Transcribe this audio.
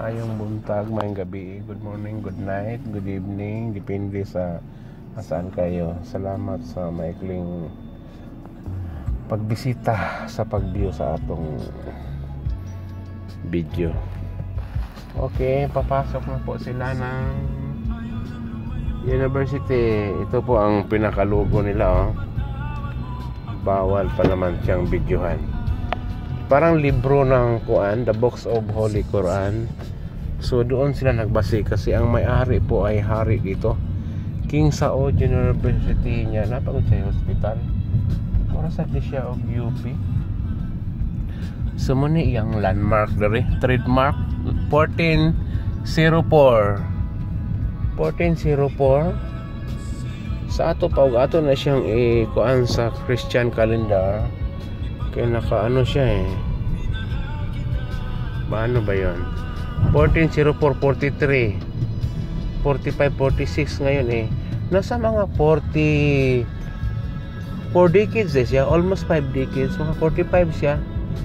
Maayong buntag, maayong gabi, good morning, good night, good evening, depende sa saan kayo. Salamat sa maikling pagbisita sa pag-view sa atong video. Okay, papasok na po sila ng university. Ito po ang pinakalugo nila, oh. Bawal pa naman siyang videohan. Parang libro ng Quran, The Books of Holy Quran. So doon sila nagbase kasi ang may-ari po ay hari dito. King Saud University niya. Napagod siya hospital. Para sa siya og UP. So muni iyang landmark dere, trademark 1404. 1404. Sa ato pa ato na siyang kuan sa Christian calendar. Kaya nakaano siya Paano ba yun? 1404, 43 45, 46 ngayon nasa mga 4 decades siya. Almost 5 decades. Mga 45 siya.